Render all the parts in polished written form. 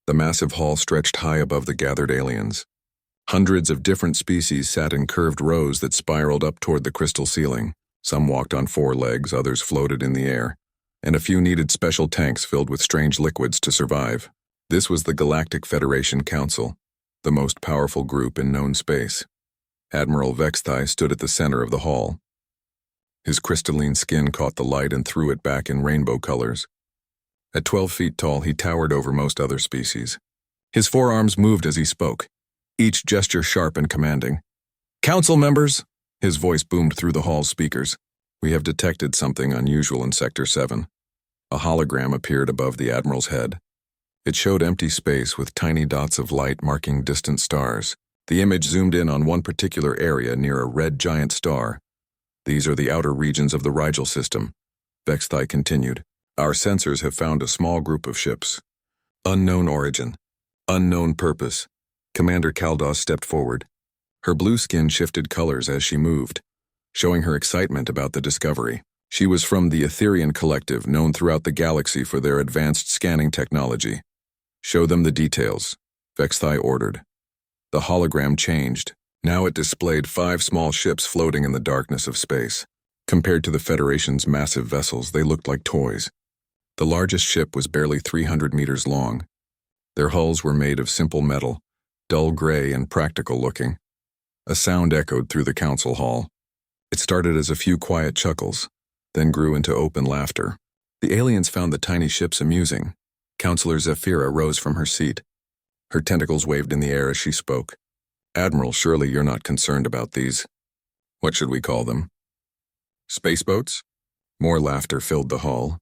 The massive hall stretched high above the gathered aliens. Hundreds of different species sat in curved rows that spiraled up toward the crystal ceiling. Some walked on 4 legs, others floated in the air, and a few needed special tanks filled with strange liquids to survive. This was the Galactic Federation Council, the most powerful group in known space. Admiral Vexthai stood at the center of the hall. His crystalline skin caught the light and threw it back in rainbow colors. At 12 feet tall, he towered over most other species. His forearms moved as he spoke, each gesture sharp and commanding. "Council members!" His voice boomed through the hall's speakers. "We have detected something unusual in Sector 7. A hologram appeared above the Admiral's head. It showed empty space with tiny dots of light marking distant stars. The image zoomed in on one particular area near a red giant star. These are the outer regions of the Rigel system." Vexthai continued. "Our sensors have found a small group of ships. Unknown origin. Unknown purpose." Commander Kaldos stepped forward. Her blue skin shifted colors as she moved, showing her excitement about the discovery. She was from the Etherian Collective, known throughout the galaxy for their advanced scanning technology. "Show them the details," Vexthai ordered. The hologram changed. Now it displayed 5 small ships floating in the darkness of space. Compared to the Federation's massive vessels, they looked like toys. The largest ship was barely 300 meters long. Their hulls were made of simple metal, dull gray and practical looking. A sound echoed through the council hall. It started as a few quiet chuckles, then grew into open laughter. The aliens found the tiny ships amusing. Counselor Zephyra rose from her seat. Her tentacles waved in the air as she spoke. "Admiral, surely you're not concerned about these. What should we call them? Spaceboats?" More laughter filled the hall.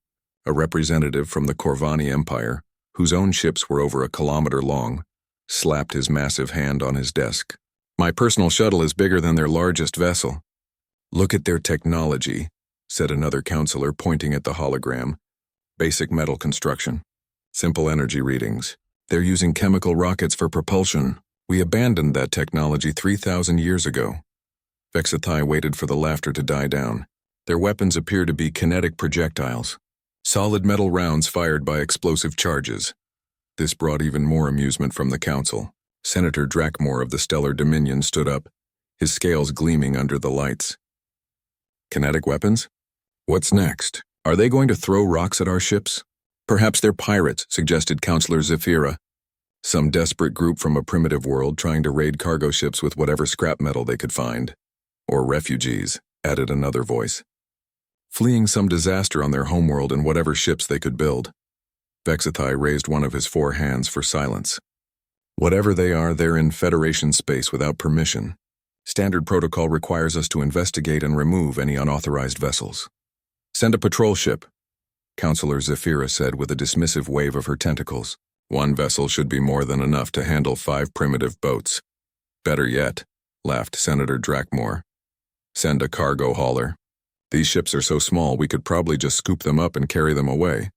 A representative from the Corvani Empire, whose own ships were over 1 kilometer long, slapped his massive hand on his desk. "My personal shuttle is bigger than their largest vessel." "Look at their technology," said another counselor, pointing at the hologram. "Basic metal construction. Simple energy readings. They're using chemical rockets for propulsion. We abandoned that technology 3,000 years ago." Vexthai waited for the laughter to die down. "Their weapons appear to be kinetic projectiles. Solid metal rounds fired by explosive charges." This brought even more amusement from the council. Senator Drakmore of the Stellar Dominion stood up, his scales gleaming under the lights. "Kinetic weapons? What's next? Are they going to throw rocks at our ships?" "Perhaps they're pirates," suggested Counselor Zephyra. "Some desperate group from a primitive world trying to raid cargo ships with whatever scrap metal they could find." "Or refugees," added another voice. "Fleeing some disaster on their homeworld in whatever ships they could build." Vexthai raised one of his 4 hands for silence. "Whatever they are, they're in Federation space without permission. Standard protocol requires us to investigate and remove any unauthorized vessels." "Send a patrol ship," Counselor Zephyra said with a dismissive wave of her tentacles. "1 vessel should be more than enough to handle 5 primitive boats." "Better yet," laughed Senator Drakmore. "Send a cargo hauler. These ships are so small we could probably just scoop them up and carry them away."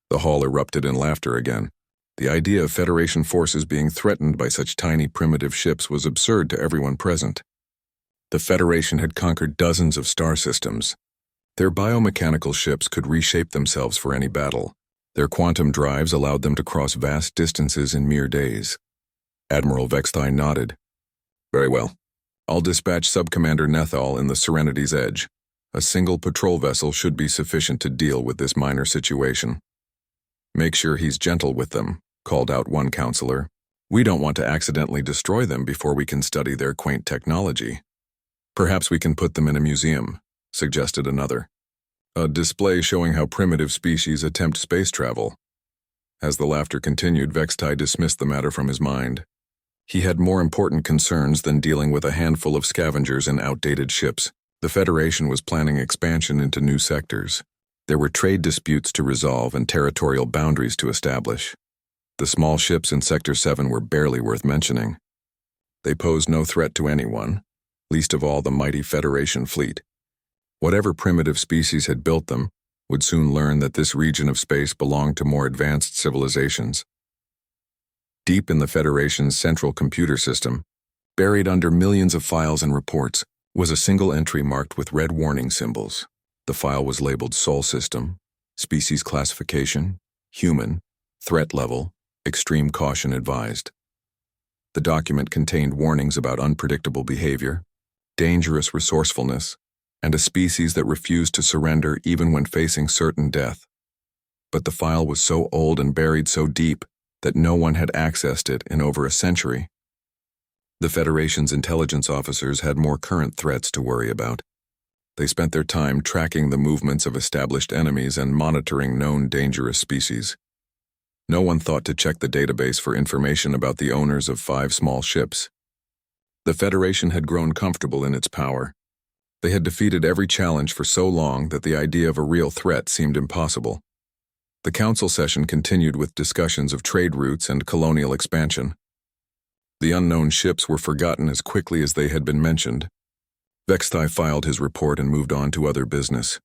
The hall erupted in laughter again. The idea of Federation forces being threatened by such tiny primitive ships was absurd to everyone present. The Federation had conquered dozens of star systems. Their biomechanical ships could reshape themselves for any battle. Their quantum drives allowed them to cross vast distances in mere days. Admiral Vexthai nodded. "Very well. I'll dispatch Subcommander Nethal in the Serenity's Edge. A single patrol vessel should be sufficient to deal with this minor situation." "Make sure he's gentle with them," called out one counselor. "We don't want to accidentally destroy them before we can study their quaint technology." "Perhaps we can put them in a museum," suggested another. "A display showing how primitive species attempt space travel." As the laughter continued, Vexthai dismissed the matter from his mind. He had more important concerns than dealing with a handful of scavengers and outdated ships. The Federation was planning expansion into new sectors. There were trade disputes to resolve and territorial boundaries to establish. The small ships in Sector 7 were barely worth mentioning. They posed no threat to anyone, least of all the mighty Federation fleet. Whatever primitive species had built them would soon learn that this region of space belonged to more advanced civilizations. Deep in the Federation's central computer system, buried under millions of files and reports, was a single entry marked with red warning symbols. The file was labeled Sol System, Species Classification, Human, Threat Level, Extreme caution advised. The document contained warnings about unpredictable behavior, dangerous resourcefulness, and a species that refused to surrender even when facing certain death. But the file was so old and buried so deep that no one had accessed it in over a century. The Federation's intelligence officers had more current threats to worry about. They spent their time tracking the movements of established enemies and monitoring known dangerous species. No one thought to check the database for information about the owners of 5 small ships. The Federation had grown comfortable in its power. They had defeated every challenge for so long that the idea of a real threat seemed impossible. The council session continued with discussions of trade routes and colonial expansion. The unknown ships were forgotten as quickly as they had been mentioned. Vestan filed his report and moved on to other business.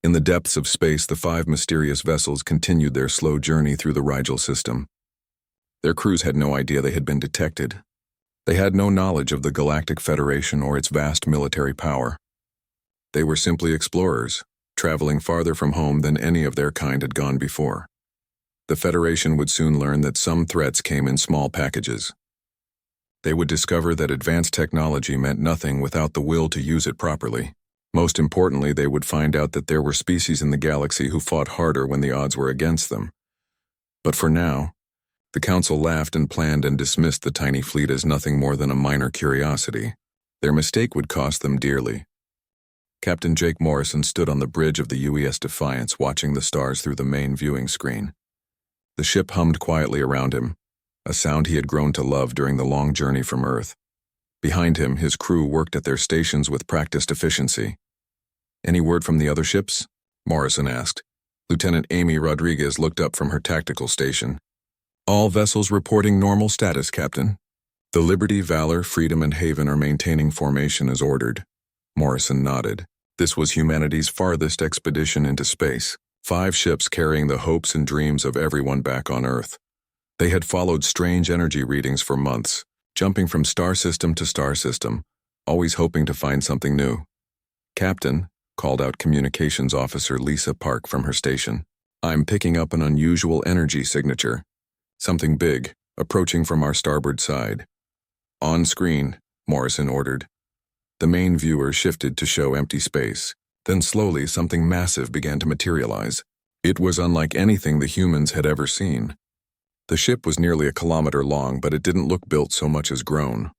In the depths of space, the 5 mysterious vessels continued their slow journey through the Rigel system. Their crews had no idea they had been detected. They had no knowledge of the Galactic Federation or its vast military power. They were simply explorers, traveling farther from home than any of their kind had gone before. The Federation would soon learn that some threats came in small packages. They would discover that advanced technology meant nothing without the will to use it properly. Most importantly, they would find out that there were species in the galaxy who fought harder when the odds were against them. But for now, the Council laughed and planned and dismissed the tiny fleet as nothing more than a minor curiosity. Their mistake would cost them dearly. Captain Jake Morrison stood on the bridge of the UES Defiance, watching the stars through the main viewing screen. The ship hummed quietly around him, a sound he had grown to love during the long journey from Earth. Behind him, his crew worked at their stations with practiced efficiency. "Any word from the other ships?" Morrison asked. Lieutenant Amy Rodriguez looked up from her tactical station. "All vessels reporting normal status, Captain. The Liberty, Valor, Freedom, and Haven are maintaining formation as ordered." Morrison nodded. This was humanity's farthest expedition into space, 5 ships carrying the hopes and dreams of everyone back on Earth. They had followed strange energy readings for months, jumping from star system to star system, always hoping to find something new. "Captain," called out Communications Officer Lisa Park from her station, "I'm picking up an unusual energy signature. Something big, approaching from our starboard side." "On screen," Morrison ordered. The main viewer shifted to show empty space. Then slowly something massive began to materialize. It was unlike anything the humans had ever seen. The ship was nearly a kilometer long, but it didn't look built so much as grown.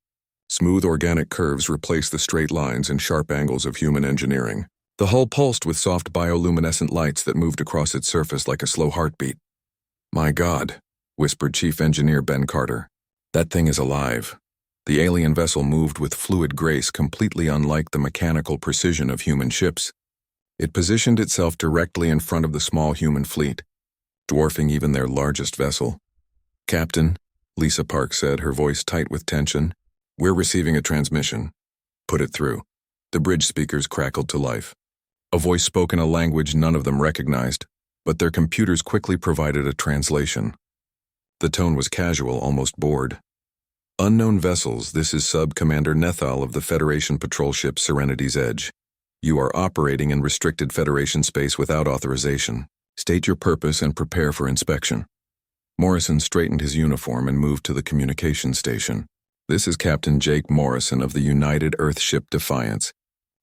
Smooth organic curves replaced the straight lines and sharp angles of human engineering. The hull pulsed with soft bioluminescent lights that moved across its surface like a slow heartbeat. "My God," whispered Chief Engineer Ben Carter. "That thing is alive." The alien vessel moved with fluid grace completely unlike the mechanical precision of human ships. It positioned itself directly in front of the small human fleet, dwarfing even their largest vessel. "Captain," Lisa Park said, her voice tight with tension, "we're receiving a transmission." "Put it through." The bridge speakers crackled to life. A voice spoke in a language none of them recognized, but their computers quickly provided a translation. The tone was casual, almost bored. "Unknown vessels, this is Sub-Commander Nethal of the Federation patrol ship Serenity's Edge. You are operating in restricted Federation space without authorization. State your purpose and prepare for inspection." Morrison straightened his uniform and moved to the communication station. "This is Captain Jake Morrison of the United Earthship Defiance.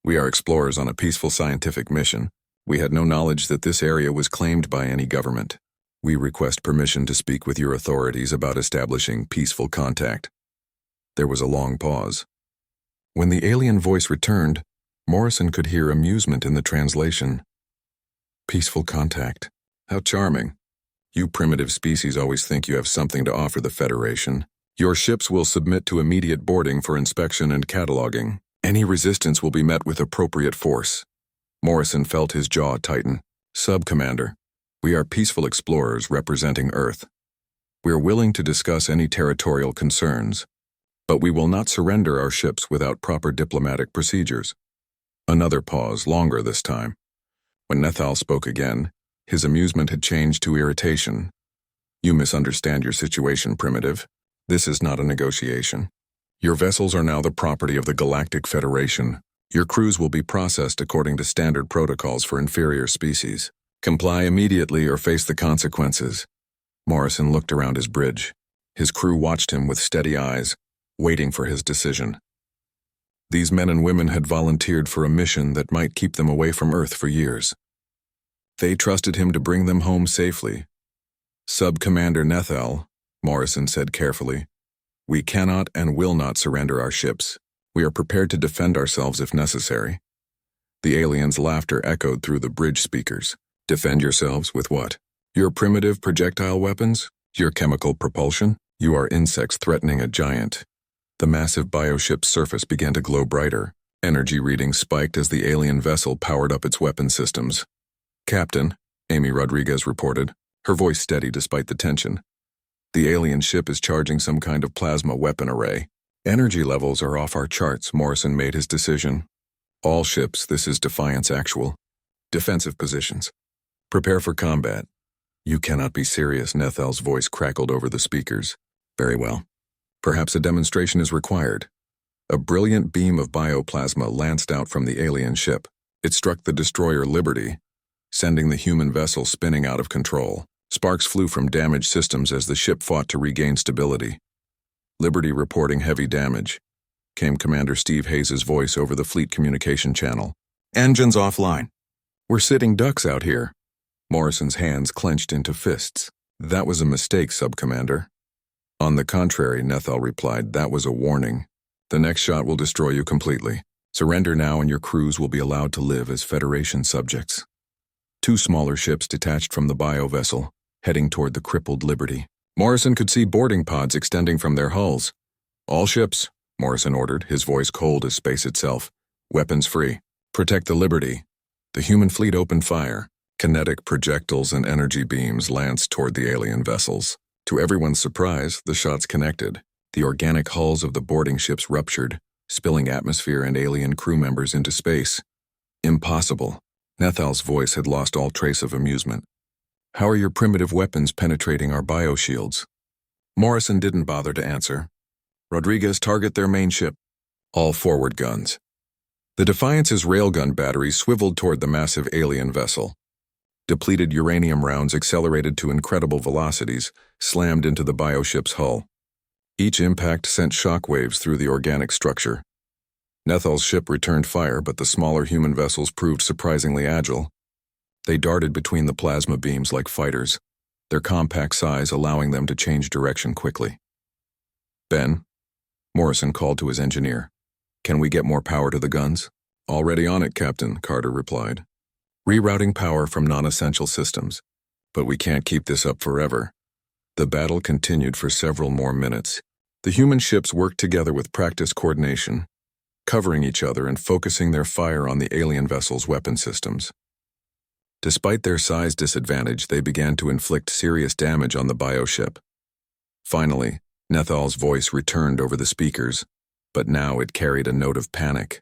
We are explorers on a peaceful scientific mission. We had no knowledge that this area was claimed by any government. We request permission to speak with your authorities about establishing peaceful contact." There was a long pause. When the alien voice returned, Morrison could hear amusement in the translation. "Peaceful contact. How charming. You primitive species always think you have something to offer the Federation. Your ships will submit to immediate boarding for inspection and cataloging. Any resistance will be met with appropriate force." Morrison felt his jaw tighten. "Sub-Commander, we are peaceful explorers representing Earth. We are willing to discuss any territorial concerns, but we will not surrender our ships without proper diplomatic procedures." Another pause, longer this time. When Nethal spoke again, his amusement had changed to irritation. "You misunderstand your situation, primitive. This is not a negotiation. Your vessels are now the property of the Galactic Federation. Your crews will be processed according to standard protocols for inferior species. Comply immediately or face the consequences." Morrison looked around his bridge. His crew watched him with steady eyes, waiting for his decision. These men and women had volunteered for a mission that might keep them away from Earth for years. They trusted him to bring them home safely. Sub-Commander Nethal, Morrison said carefully, "We cannot and will not surrender our ships. We are prepared to defend ourselves if necessary." The aliens' laughter echoed through the bridge speakers. "Defend yourselves with what? Your primitive projectile weapons? Your chemical propulsion? You are insects threatening a giant." The massive bioship's surface began to glow brighter. Energy readings spiked as the alien vessel powered up its weapon systems. "Captain," Amy Rodriguez reported, her voice steady despite the tension. "The alien ship is charging some kind of plasma weapon array. Energy levels are off our charts." Morrison made his decision. "All ships, this is Defiance Actual. Defensive positions. Prepare for combat." "You cannot be serious," Nethal's voice crackled over the speakers. "Very well. Perhaps a demonstration is required." A brilliant beam of bioplasma lanced out from the alien ship. It struck the destroyer Liberty, sending the human vessel spinning out of control. Sparks flew from damaged systems as the ship fought to regain stability. "Liberty reporting heavy damage," came Commander Steve Hayes' voice over the fleet communication channel. "Engines offline. We're sitting ducks out here." Morrison's hands clenched into fists. "That was a mistake, Sub-Commander." "On the contrary," Nethal replied, "that was a warning. The next shot will destroy you completely. Surrender now and your crews will be allowed to live as Federation subjects." Two smaller ships detached from the bio-vessel, heading toward the crippled Liberty. Morrison could see boarding pods extending from their hulls. "All ships," Morrison ordered, his voice cold as space itself. "Weapons free. Protect the Liberty." The human fleet opened fire. Kinetic projectiles and energy beams lanced toward the alien vessels. To everyone's surprise, the shots connected. The organic hulls of the boarding ships ruptured, spilling atmosphere and alien crew members into space. "Impossible." Nethal's voice had lost all trace of amusement. "How are your primitive weapons penetrating our bioshields?" Morrison didn't bother to answer. "Rodriguez, target their main ship." All forward guns. The Defiance's railgun batteries swiveled toward the massive alien vessel. Depleted uranium rounds accelerated to incredible velocities, slammed into the bioship's hull. Each impact sent shockwaves through the organic structure. Nethal's ship returned fire, but the smaller human vessels proved surprisingly agile. They darted between the plasma beams like fighters, their compact size allowing them to change direction quickly. "Ben," Morrison called to his engineer, "can we get more power to the guns?" "Already on it, Captain," Carter replied. "Rerouting power from non-essential systems. But we can't keep this up forever." The battle continued for several more minutes. The human ships worked together with practiced coordination, covering each other and focusing their fire on the alien vessel's weapon systems. Despite their size disadvantage, they began to inflict serious damage on the bioship. Finally, Nethal's voice returned over the speakers, but now it carried a note of panic.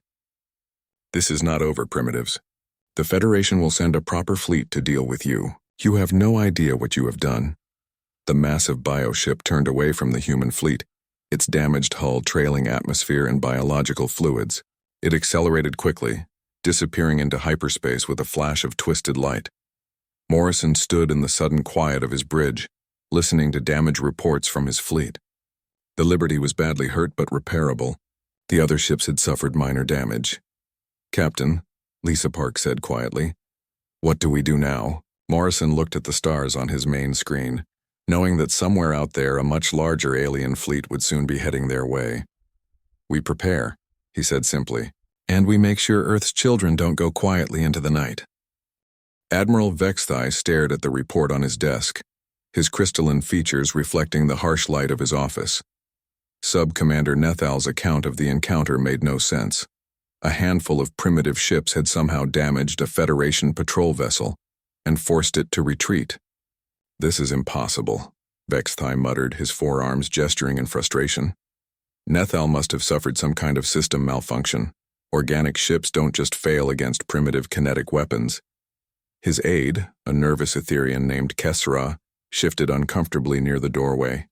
"This is not over, primitives. The Federation will send a proper fleet to deal with you. You have no idea what you have done." The massive bioship turned away from the human fleet, its damaged hull trailing atmosphere and biological fluids. It accelerated quickly, disappearing into hyperspace with a flash of twisted light. Morrison stood in the sudden quiet of his bridge, listening to damage reports from his fleet. The Liberty was badly hurt but repairable. The other ships had suffered minor damage. "Captain," Lisa Park said quietly, "what do we do now?" Morrison looked at the stars on his main screen, knowing that somewhere out there a much larger alien fleet would soon be heading their way. "We prepare," he said simply, "and we make sure Earth's children don't go quietly into the night." Admiral Vexthai stared at the report on his desk, his crystalline features reflecting the harsh light of his office. Sub-Commander Nethal's account of the encounter made no sense. A handful of primitive ships had somehow damaged a Federation patrol vessel and forced it to retreat. "This is impossible," Vexthai muttered, his forearms gesturing in frustration. Nethal must have suffered some kind of system malfunction. Organic ships don't just fail against primitive kinetic weapons. His aide, a nervous Etherian named Kesra, shifted uncomfortably near the doorway.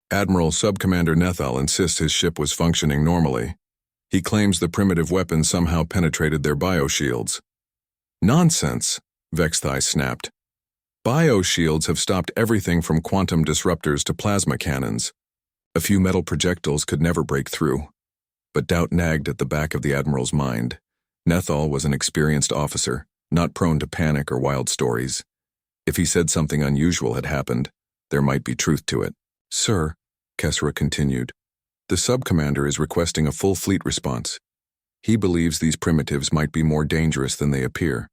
"Admiral Sub-Commander Nethal insists his ship was functioning normally. He claims the primitive weapons somehow penetrated their bioshields." "Nonsense," Vexthai snapped. Bioshields have stopped everything from quantum disruptors to plasma cannons. A few metal projectiles could never break through. But doubt nagged at the back of the Admiral's mind. Nethal was an experienced officer, not prone to panic or wild stories. If he said something unusual had happened, there might be truth to it. "Sir," Kessera continued, "the sub-commander is requesting a full fleet response. He believes these primitives might be more dangerous than they appear."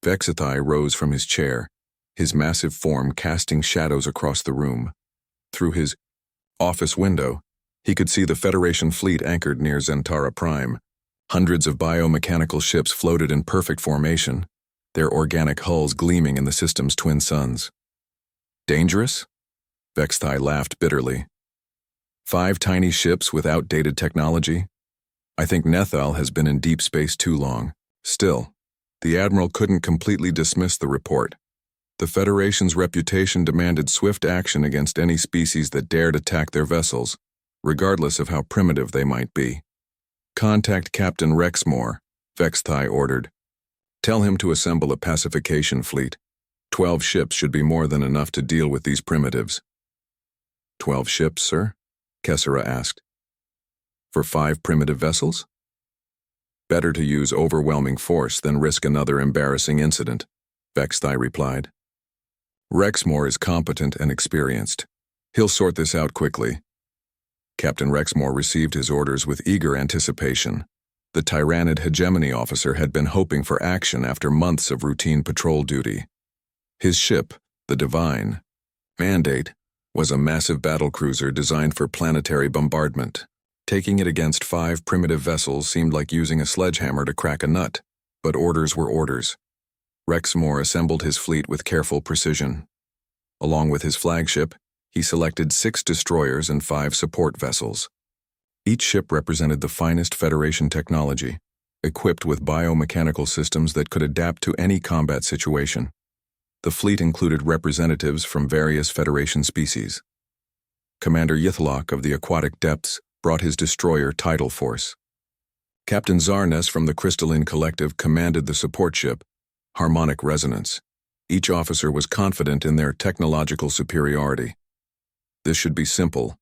Vexithai rose from his chair, his massive form casting shadows across the room. Through his office window, he could see the Federation fleet anchored near Zentara Prime. Hundreds of biomechanical ships floated in perfect formation, their organic hulls gleaming in the system's twin suns. "Dangerous?" Vexithai laughed bitterly. "5 tiny ships with outdated technology? I think Nethal has been in deep space too long." Still, the Admiral couldn't completely dismiss the report. The Federation's reputation demanded swift action against any species that dared attack their vessels, regardless of how primitive they might be. "Contact Captain Rexmore," Vexithai ordered. "Tell him to assemble a pacification fleet. 12 ships should be more than enough to deal with these primitives." 12 ships, sir?" Kessera asked. "For 5 primitive vessels?" "Better to use overwhelming force than risk another embarrassing incident," Vexithai replied. "Rexmore is competent and experienced. He'll sort this out quickly." Captain Rexmore received his orders with eager anticipation. The Tyrannid hegemony officer had been hoping for action after months of routine patrol duty. His ship, the Divine Mandate, was a massive battlecruiser designed for planetary bombardment. Taking it against 5 primitive vessels seemed like using a sledgehammer to crack a nut, but orders were orders. Rexmore assembled his fleet with careful precision. Along with his flagship, he selected 6 destroyers and 5 support vessels. Each ship represented the finest Federation technology, equipped with biomechanical systems that could adapt to any combat situation. The fleet included representatives from various Federation species. Commander Yithlok of the Aquatic Depths brought his destroyer Tidal Force. Captain Zarnes from the Crystalline Collective commanded the support ship, Harmonic Resonance. Each officer was confident in their technological superiority. "This should be simple,"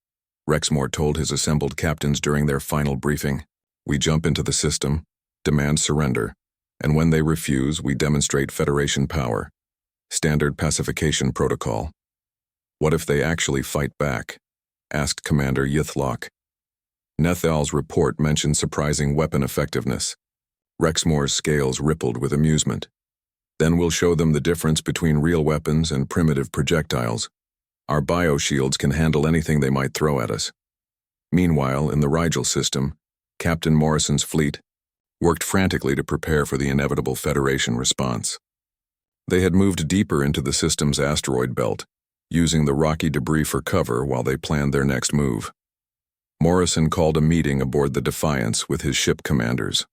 Rexmore told his assembled captains during their final briefing. "We jump into the system, demand surrender, and when they refuse, we demonstrate Federation power. Standard pacification protocol." "What if they actually fight back?" asked Commander Yithlok. Nethal's report mentioned surprising weapon effectiveness. Rexmore's scales rippled with amusement. "Then we'll show them the difference between real weapons and primitive projectiles. Our bioshields can handle anything they might throw at us." Meanwhile, in the Rigel system, Captain Morrison's fleet worked frantically to prepare for the inevitable Federation response. They had moved deeper into the system's asteroid belt, using the rocky debris for cover while they planned their next move. Morrison called a meeting aboard the Defiance with his ship commanders.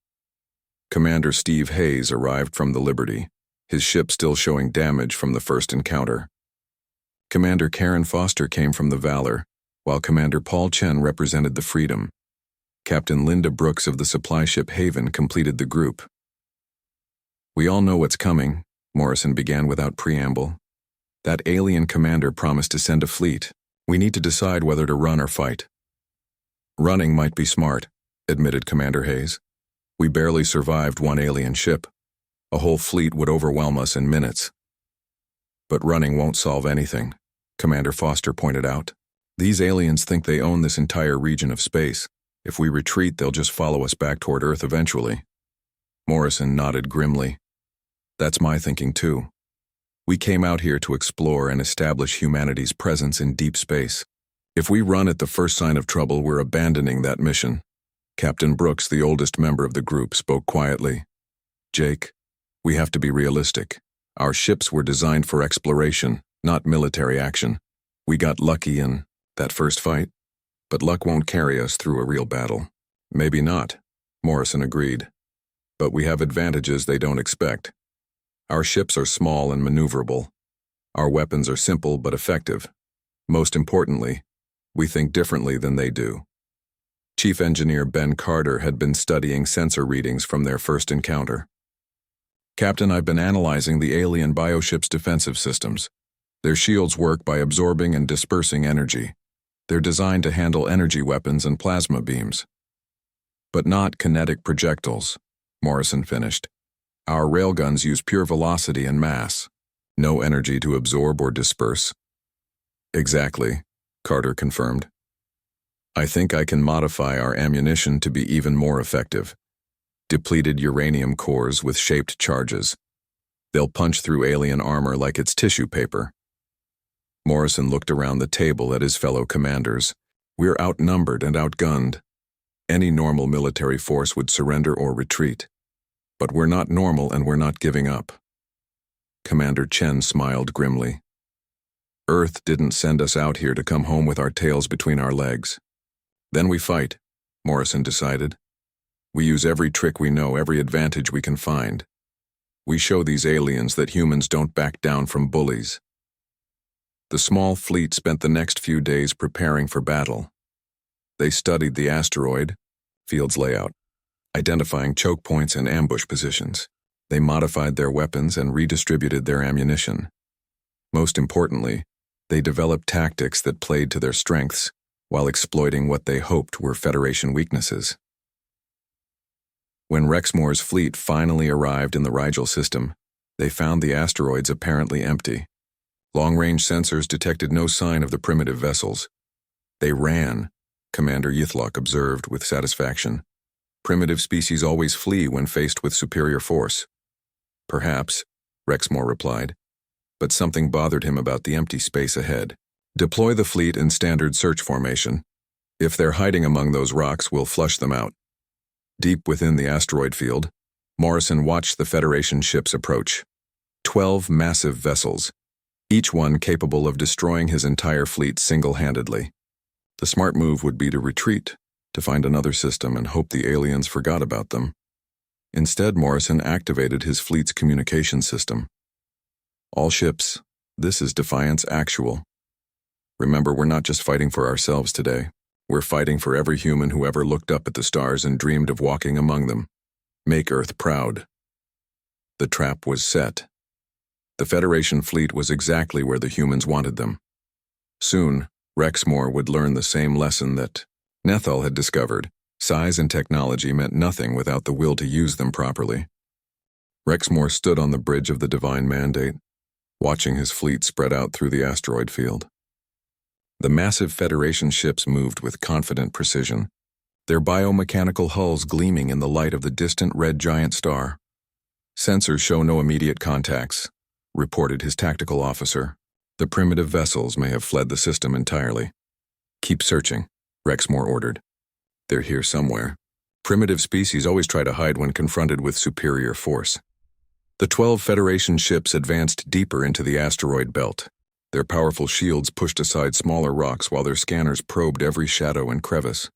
Commander Steve Hayes arrived from the Liberty, his ship still showing damage from the first encounter. Commander Karen Foster came from the Valor, while Commander Paul Chen represented the Freedom. Captain Linda Brooks of the supply ship Haven completed the group. "We all know what's coming," Morrison began without preamble. "That alien commander promised to send a fleet. We need to decide whether to run or fight." "Running might be smart," admitted Commander Hayes. "We barely survived 1 alien ship. A whole fleet would overwhelm us in minutes." "But running won't solve anything," Commander Foster pointed out. "These aliens think they own this entire region of space. If we retreat, they'll just follow us back toward Earth eventually." Morrison nodded grimly. "That's my thinking too. We came out here to explore and establish humanity's presence in deep space. If we run at the first sign of trouble, we're abandoning that mission." Captain Brooks, the oldest member of the group, spoke quietly. "Jake, we have to be realistic. Our ships were designed for exploration, not military action. We got lucky in that first fight, but luck won't carry us through a real battle." "Maybe not," Morrison agreed. "But we have advantages they don't expect. Our ships are small and maneuverable. Our weapons are simple but effective. Most importantly, we think differently than they do." Chief Engineer Ben Carter had been studying sensor readings from their first encounter. Captain, I've been analyzing the alien bioship's defensive systems. Their shields work by absorbing and dispersing energy. They're designed to handle energy weapons and plasma beams. But not kinetic projectiles, Morrison finished. Our railguns use pure velocity and mass. No energy to absorb or disperse. Exactly, Carter confirmed. I think I can modify our ammunition to be even more effective. Depleted uranium cores with shaped charges. They'll punch through alien armor like it's tissue paper. Morrison looked around the table at his fellow commanders. We're outnumbered and outgunned. Any normal military force would surrender or retreat. But we're not normal and we're not giving up. Commander Chen smiled grimly. Earth didn't send us out here to come home with our tails between our legs. Then we fight, Morrison decided. We use every trick we know, every advantage we can find. We show these aliens that humans don't back down from bullies. The small fleet spent the next few days preparing for battle. They studied the asteroid, field's layout, identifying choke points and ambush positions. They modified their weapons and redistributed their ammunition. Most importantly, they developed tactics that played to their strengths while exploiting what they hoped were Federation weaknesses. When Rexmoor's fleet finally arrived in the Rigel system, they found the asteroids apparently empty. Long-range sensors detected no sign of the primitive vessels. They ran, Commander Yithlock observed with satisfaction. Primitive species always flee when faced with superior force. Perhaps, Rexmoor replied, but something bothered him about the empty space ahead. Deploy the fleet in standard search formation. If they're hiding among those rocks, we'll flush them out. Deep within the asteroid field, Morrison watched the Federation ships approach. 12 massive vessels, each one capable of destroying his entire fleet single-handedly. The smart move would be to retreat, to find another system and hope the aliens forgot about them. Instead, Morrison activated his fleet's communication system. All ships, this is Defiance Actual. Remember, we're not just fighting for ourselves today. We're fighting for every human who ever looked up at the stars and dreamed of walking among them. Make Earth proud. The trap was set. The Federation fleet was exactly where the humans wanted them. Soon, Rexmoor would learn the same lesson that Nethal had discovered. Size and technology meant nothing without the will to use them properly. Rexmoor stood on the bridge of the Divine Mandate, watching his fleet spread out through the asteroid field. The massive Federation ships moved with confident precision, their biomechanical hulls gleaming in the light of the distant red giant star. Sensors show no immediate contacts, reported his tactical officer. The primitive vessels may have fled the system entirely. Keep searching, Rexmoor ordered. They're here somewhere. Primitive species always try to hide when confronted with superior force. The 12 Federation ships advanced deeper into the asteroid belt. Their powerful shields pushed aside smaller rocks while their scanners probed every shadow and crevice.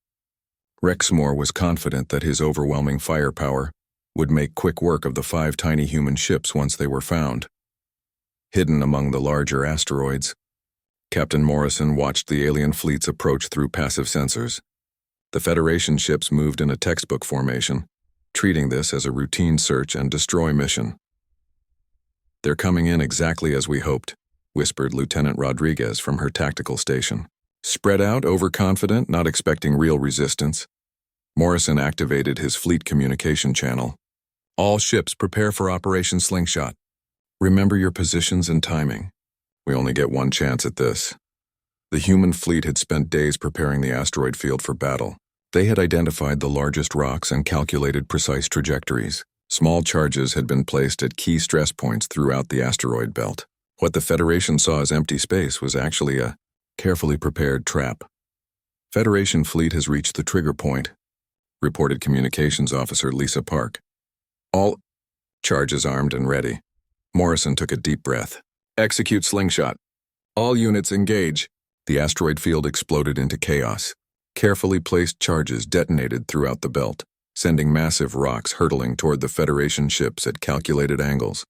Rexmoor was confident that his overwhelming firepower would make quick work of the 5 tiny human ships once they were found. Hidden among the larger asteroids, Captain Morrison watched the alien fleets approach through passive sensors. The Federation ships moved in a textbook formation, treating this as a routine search and destroy mission. They're coming in exactly as we hoped, whispered Lieutenant Rodriguez from her tactical station. Spread out, overconfident, not expecting real resistance. Morrison activated his fleet communication channel. All ships prepare for Operation Slingshot. Remember your positions and timing. We only get one chance at this. The human fleet had spent days preparing the asteroid field for battle. They had identified the largest rocks and calculated precise trajectories. Small charges had been placed at key stress points throughout the asteroid belt. What the Federation saw as empty space was actually a carefully prepared trap. Federation fleet has reached the trigger point, reported Communications Officer Lisa Park. All charges armed and ready. Morrison took a deep breath. Execute Slingshot. All units engage. The asteroid field exploded into chaos. Carefully placed charges detonated throughout the belt, sending massive rocks hurtling toward the Federation ships at calculated angles.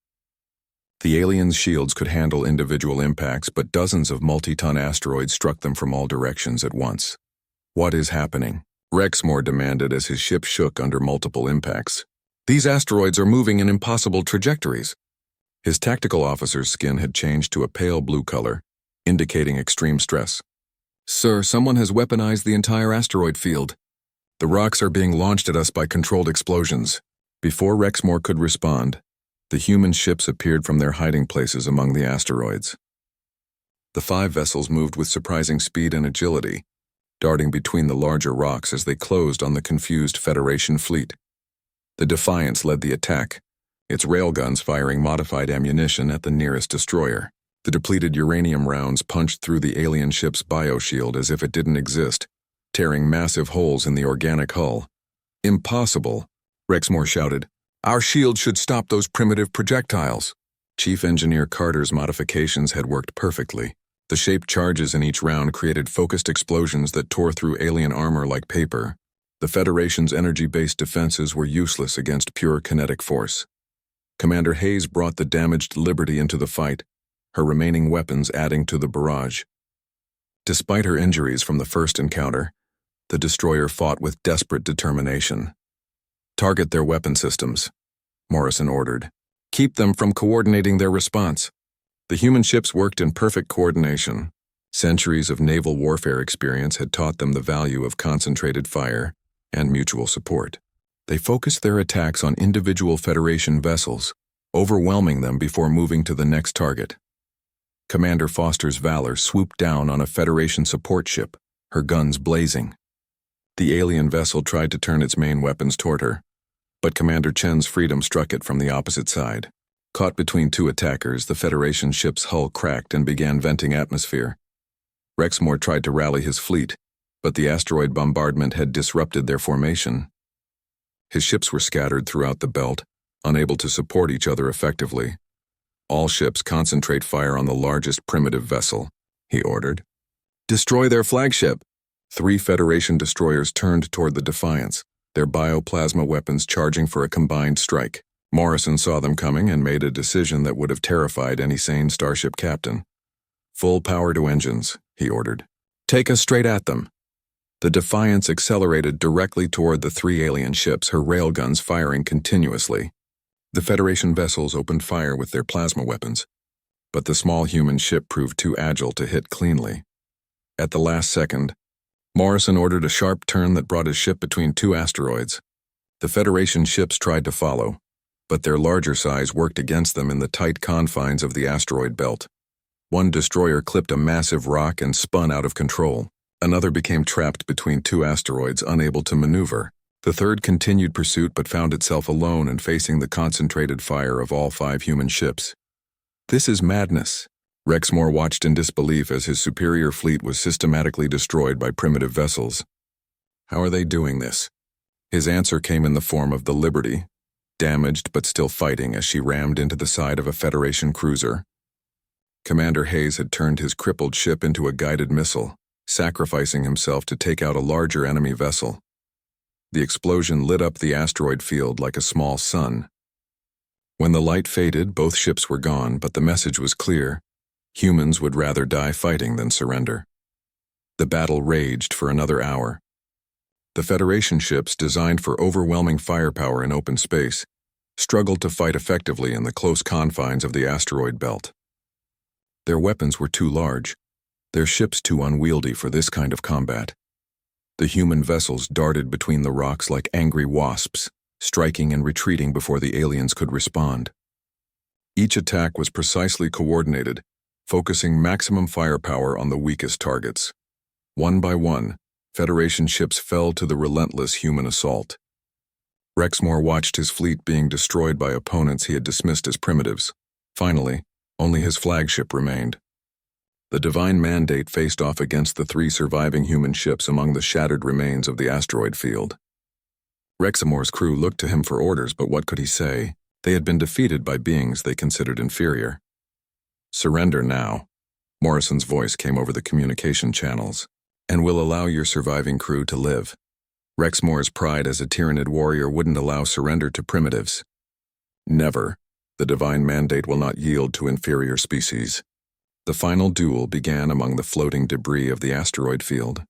The aliens' shields could handle individual impacts, but dozens of multi-ton asteroids struck them from all directions at once. What is happening? Rexmoor demanded as his ship shook under multiple impacts. These asteroids are moving in impossible trajectories. His tactical officer's skin had changed to a pale blue color, indicating extreme stress. Sir, someone has weaponized the entire asteroid field. The rocks are being launched at us by controlled explosions. Before Rexmore could respond, the human ships appeared from their hiding places among the asteroids. The 5 vessels moved with surprising speed and agility, darting between the larger rocks as they closed on the confused Federation fleet. The Defiance led the attack, its railguns firing modified ammunition at the nearest destroyer. The depleted uranium rounds punched through the alien ship's bioshield as if it didn't exist, tearing massive holes in the organic hull. Impossible, Rexmore shouted. Our shield should stop those primitive projectiles. Chief Engineer Carter's modifications had worked perfectly. The shaped charges in each round created focused explosions that tore through alien armor like paper. The Federation's energy-based defenses were useless against pure kinetic force. Commander Hayes brought the damaged Liberty into the fight, her remaining weapons adding to the barrage. Despite her injuries from the first encounter, the destroyer fought with desperate determination. Target their weapon systems, Morrison ordered. Keep them from coordinating their response. The human ships worked in perfect coordination. Centuries of naval warfare experience had taught them the value of concentrated fire and mutual support. They focused their attacks on individual Federation vessels, overwhelming them before moving to the next target. Commander Foster's Valor swooped down on a Federation support ship, her guns blazing. The alien vessel tried to turn its main weapons toward her, but Commander Chen's Freedom struck it from the opposite side. Caught between 2 attackers, the Federation ship's hull cracked and began venting atmosphere. Rexmore tried to rally his fleet, but the asteroid bombardment had disrupted their formation. His ships were scattered throughout the belt, unable to support each other effectively. All ships concentrate fire on the largest primitive vessel, he ordered. Destroy their flagship. 3 Federation destroyers turned toward the Defiance, their bioplasma weapons charging for a combined strike. Morrison saw them coming and made a decision that would have terrified any sane starship captain. Full power to engines, he ordered. Take us straight at them. The Defiance accelerated directly toward the 3 alien ships, her railguns firing continuously. The Federation vessels opened fire with their plasma weapons, but the small human ship proved too agile to hit cleanly. At the last second, Morrison ordered a sharp turn that brought his ship between 2 asteroids. The Federation ships tried to follow, but their larger size worked against them in the tight confines of the asteroid belt. One destroyer clipped a massive rock and spun out of control. Another became trapped between 2 asteroids, unable to maneuver. The third continued pursuit but found itself alone and facing the concentrated fire of all 5 human ships. This is madness. Rexmore watched in disbelief as his superior fleet was systematically destroyed by primitive vessels. How are they doing this? His answer came in the form of the Liberty, damaged but still fighting as she rammed into the side of a Federation cruiser. Commander Hayes had turned his crippled ship into a guided missile, sacrificing himself to take out a larger enemy vessel. The explosion lit up the asteroid field like a small sun. When the light faded, both ships were gone, but the message was clear. Humans would rather die fighting than surrender. The battle raged for another hour. The Federation ships, designed for overwhelming firepower in open space, struggled to fight effectively in the close confines of the asteroid belt. Their weapons were too large, their ships too unwieldy for this kind of combat. The human vessels darted between the rocks like angry wasps, striking and retreating before the aliens could respond. Each attack was precisely coordinated, focusing maximum firepower on the weakest targets. One by one, Federation ships fell to the relentless human assault. Rexmore watched his fleet being destroyed by opponents he had dismissed as primitives. Finally, only his flagship remained. The Divine Mandate faced off against the 3 surviving human ships among the shattered remains of the asteroid field. Rexmore's crew looked to him for orders, but what could he say? They had been defeated by beings they considered inferior. Surrender now, Morrison's voice came over the communication channels, and we'll allow your surviving crew to live. Rexmore's pride as a Tyranid warrior wouldn't allow surrender to primitives. Never. The Divine Mandate will not yield to inferior species. The final duel began among the floating debris of the asteroid field.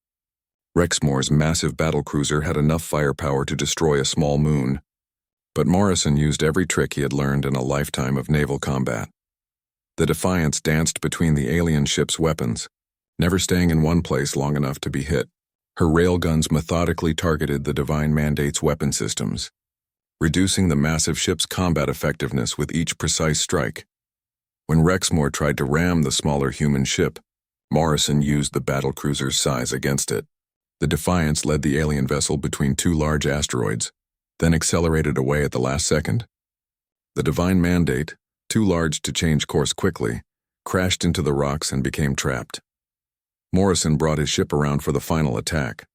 Rexmore's massive battlecruiser had enough firepower to destroy a small moon, But Morrison used every trick he had learned in a lifetime of naval combat. The Defiance danced between the alien ship's weapons, never staying in one place long enough to be hit. Her railguns methodically targeted the Divine Mandate's weapon systems, reducing the massive ship's combat effectiveness with each precise strike. When Rexmore tried to ram the smaller human ship, Morrison used the battlecruiser's size against it. The Defiance led the alien vessel between two large asteroids, then accelerated away at the last second. The Divine Mandate, too large to change course quickly, crashed into the rocks and became trapped. Morrison brought his ship around for the final attack.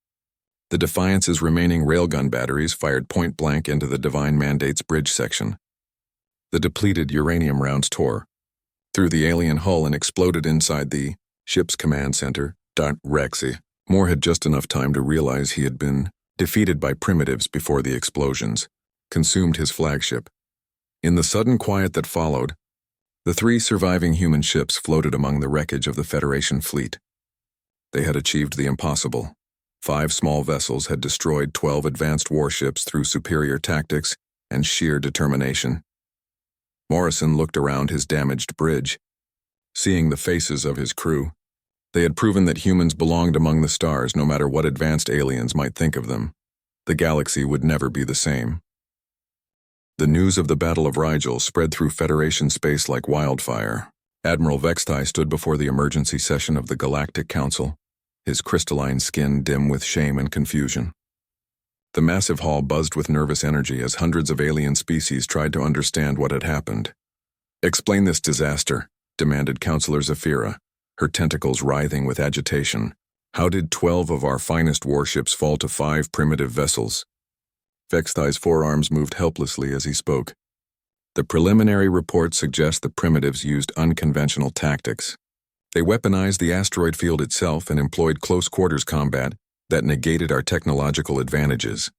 The Defiance's remaining railgun batteries fired point-blank into the Divine Mandate's bridge section. The depleted uranium rounds tore through the alien hull and exploded inside the ship's command center, Rexy. Moore had just enough time to realize he had been defeated by primitives before the explosions consumed his flagship. In the sudden quiet that followed, the three surviving human ships floated among the wreckage of the Federation fleet. They had achieved the impossible. 5 small vessels had destroyed 12 advanced warships through superior tactics and sheer determination. Morrison looked around his damaged bridge, seeing the faces of his crew. They had proven that humans belonged among the stars no matter what advanced aliens might think of them. The galaxy would never be the same. The news of the Battle of Rigel spread through Federation space like wildfire. Admiral Vextai stood before the emergency session of the Galactic Council, his crystalline skin dim with shame and confusion. The massive hall buzzed with nervous energy as hundreds of alien species tried to understand what had happened. "Explain this disaster," demanded Counselor Zafira, her tentacles writhing with agitation. "How did 12 of our finest warships fall to 5 primitive vessels?" Vextai's forearms moved helplessly as he spoke. "The preliminary report suggests the primitives used unconventional tactics. They weaponized the asteroid field itself and employed close-quarters combat that negated our technological advantages."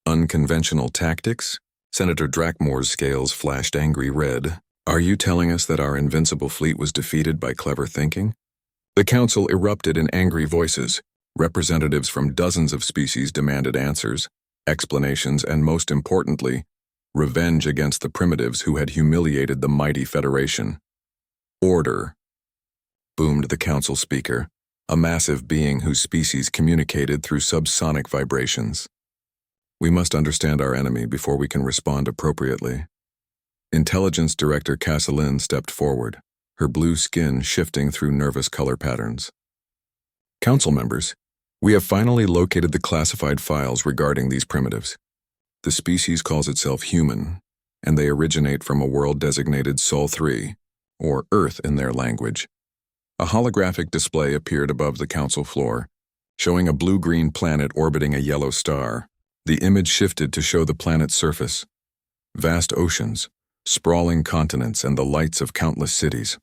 "Unconventional tactics?" Senator Drakmore's scales flashed angry red. "Are you telling us that our invincible fleet was defeated by clever thinking?" The council erupted in angry voices. Representatives from dozens of species demanded answers, explanations, and most importantly, revenge against the primitives who had humiliated the mighty Federation. "Order," boomed the council speaker, a massive being whose species communicated through subsonic vibrations. "We must understand our enemy before we can respond appropriately." Intelligence Director Casalin stepped forward, her blue skin shifting through nervous color patterns. "Council members, we have finally located the classified files regarding these primitives. The species calls itself human, and they originate from a world designated Sol 3, or Earth in their language." A holographic display appeared above the council floor, showing a blue-green planet orbiting a yellow star. The image shifted to show the planet's surface. Vast oceans, sprawling continents, and the lights of countless cities.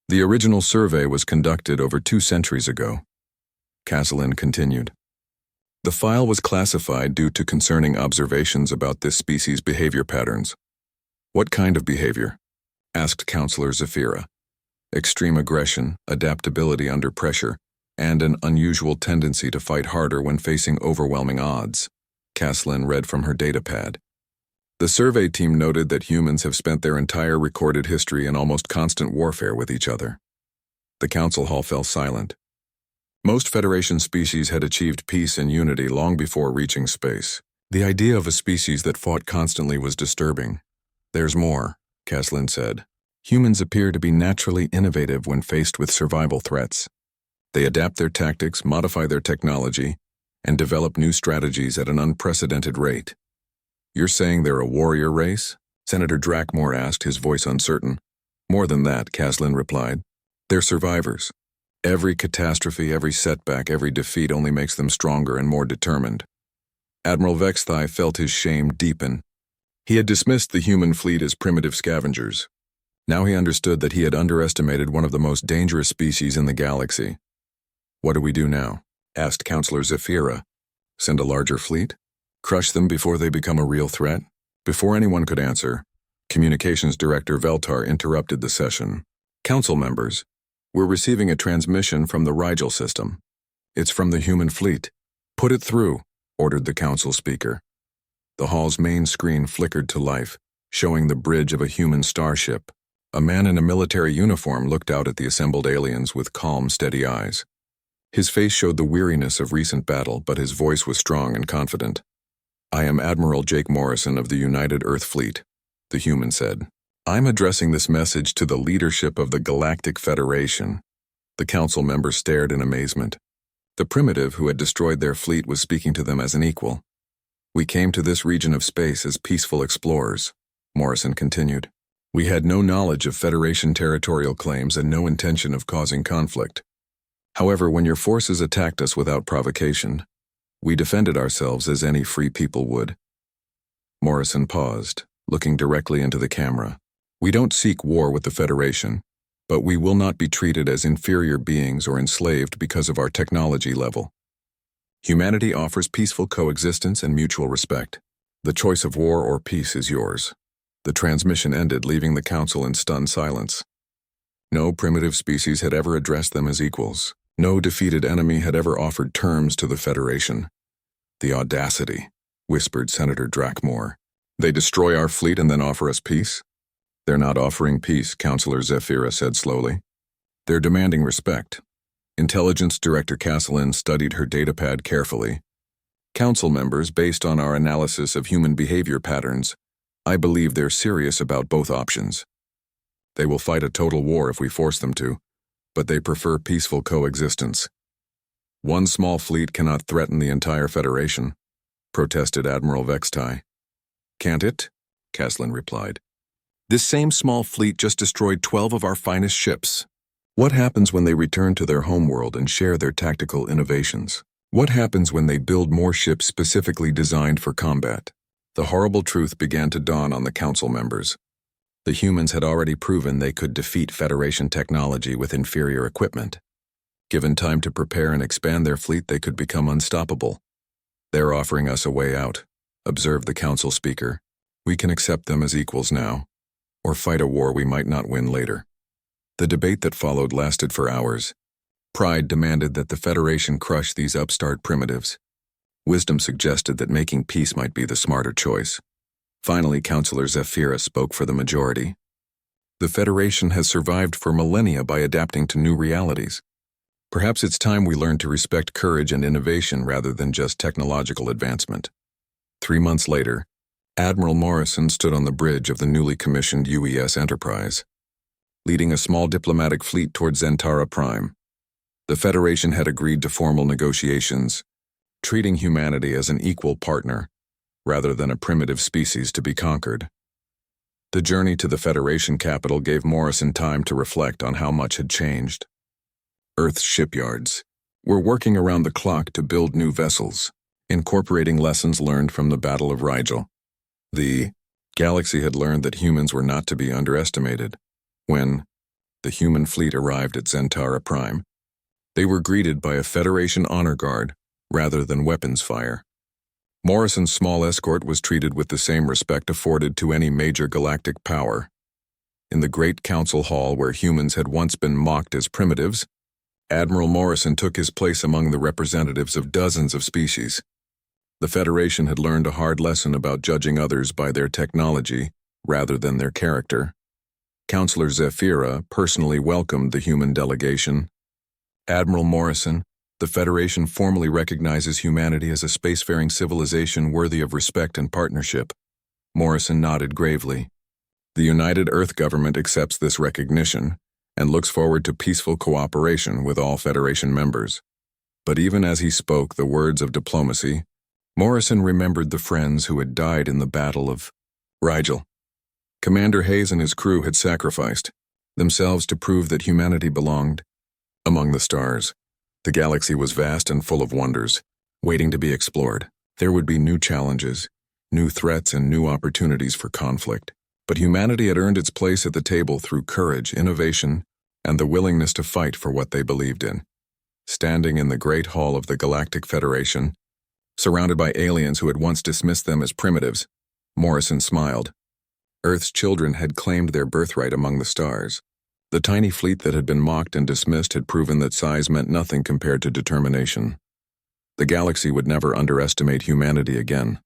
"The original survey was conducted over 2 centuries ago," Casalin continued. "The file was classified due to concerning observations about this species' behavior patterns." "What kind of behavior?" asked Counselor Zafira. "Extreme aggression, adaptability under pressure, and an unusual tendency to fight harder when facing overwhelming odds," Casalin read from her datapad. "The survey team noted that humans have spent their entire recorded history in almost constant warfare with each other." The council hall fell silent. Most Federation species had achieved peace and unity long before reaching space. The idea of a species that fought constantly was disturbing. "There's more," Casalin said. "Humans appear to be naturally innovative when faced with survival threats. They adapt their tactics, modify their technology, and develop new strategies at an unprecedented rate." "You're saying they're a warrior race?" Senator Drakmore asked, his voice uncertain. "More than that," Casalin replied. "They're survivors. Every catastrophe, every setback, every defeat only makes them stronger and more determined." Admiral Vextai felt his shame deepen. He had dismissed the human fleet as primitive scavengers. Now he understood that he had underestimated one of the most dangerous species in the galaxy. "What do we do now?" asked Counselor Zafira. "Send a larger fleet? Crush them before they become a real threat?" Before anyone could answer, Communications Director Veltar interrupted the session. "Council members, we're receiving a transmission from the Rigel system. It's from the human fleet. Put it through," ordered the council speaker. The hall's main screen flickered to life, showing the bridge of a human starship. A man in a military uniform looked out at the assembled aliens with calm, steady eyes. His face showed the weariness of recent battle, but his voice was strong and confident. "I am Admiral Jake Morrison of the United Earth Fleet," the human said. "I'm addressing this message to the leadership of the Galactic Federation." The council members stared in amazement. The primitive who had destroyed their fleet was speaking to them as an equal. "We came to this region of space as peaceful explorers," Morrison continued. "We had no knowledge of Federation territorial claims and no intention of causing conflict. However, when your forces attacked us without provocation, we defended ourselves as any free people would." Morrison paused, looking directly into the camera. "We don't seek war with the Federation, but we will not be treated as inferior beings or enslaved because of our technology level. Humanity offers peaceful coexistence and mutual respect. The choice of war or peace is yours." The transmission ended, leaving the council in stunned silence. No primitive species had ever addressed them as equals. No defeated enemy had ever offered terms to the Federation. "The audacity," whispered Senator Drakmore. "They destroy our fleet and then offer us peace?" "They're not offering peace," Counselor Zephyra said slowly. "They're demanding respect." Intelligence Director Castellin studied her datapad carefully. "Council members, based on our analysis of human behavior patterns, I believe they're serious about both options. They will fight a total war if we force them to, but they prefer peaceful coexistence." "One small fleet cannot threaten the entire Federation," protested Admiral Vextai. "Can't it?" Castellin replied. "This same small fleet just destroyed 12 of our finest ships. What happens when they return to their homeworld and share their tactical innovations? What happens when they build more ships specifically designed for combat?" The horrible truth began to dawn on the council members. The humans had already proven they could defeat Federation technology with inferior equipment. Given time to prepare and expand their fleet, they could become unstoppable. "They're offering us a way out," observed the council speaker. "We can accept them as equals now, or fight a war we might not win later." The debate that followed lasted for hours. Pride demanded that the Federation crush these upstart primitives. Wisdom suggested that making peace might be the smarter choice. Finally, Counselor Zephyra spoke for the majority. "The Federation has survived for millennia by adapting to new realities. Perhaps it's time we learn to respect courage and innovation rather than just technological advancement." 3 months later, Admiral Morrison stood on the bridge of the newly commissioned UES Enterprise, leading a small diplomatic fleet toward Zentara Prime. The Federation had agreed to formal negotiations, treating humanity as an equal partner, rather than a primitive species to be conquered. The journey to the Federation capital gave Morrison time to reflect on how much had changed. Earth's shipyards were working around the clock to build new vessels, incorporating lessons learned from the Battle of Rigel. The galaxy had learned that humans were not to be underestimated. When the human fleet arrived at Zentara Prime, they were greeted by a Federation honor guard rather than weapons fire. Morrison's small escort was treated with the same respect afforded to any major galactic power. In the great council hall where humans had once been mocked as primitives, Admiral Morrison took his place among the representatives of dozens of species. The Federation had learned a hard lesson about judging others by their technology rather than their character. Counselor Zephyra personally welcomed the human delegation. "Admiral Morrison, the Federation formally recognizes humanity as a spacefaring civilization worthy of respect and partnership." Morrison nodded gravely. "The United Earth government accepts this recognition and looks forward to peaceful cooperation with all Federation members." But even as he spoke the words of diplomacy, Morrison remembered the friends who had died in the Battle of Rigel. Commander Hayes and his crew had sacrificed themselves to prove that humanity belonged among the stars. The galaxy was vast and full of wonders, waiting to be explored. There would be new challenges, new threats, and new opportunities for conflict. But humanity had earned its place at the table through courage, innovation, and the willingness to fight for what they believed in. Standing in the great hall of the Galactic Federation, surrounded by aliens who had once dismissed them as primitives, Morrison smiled. Earth's children had claimed their birthright among the stars. The tiny fleet that had been mocked and dismissed had proven that size meant nothing compared to determination. The galaxy would never underestimate humanity again.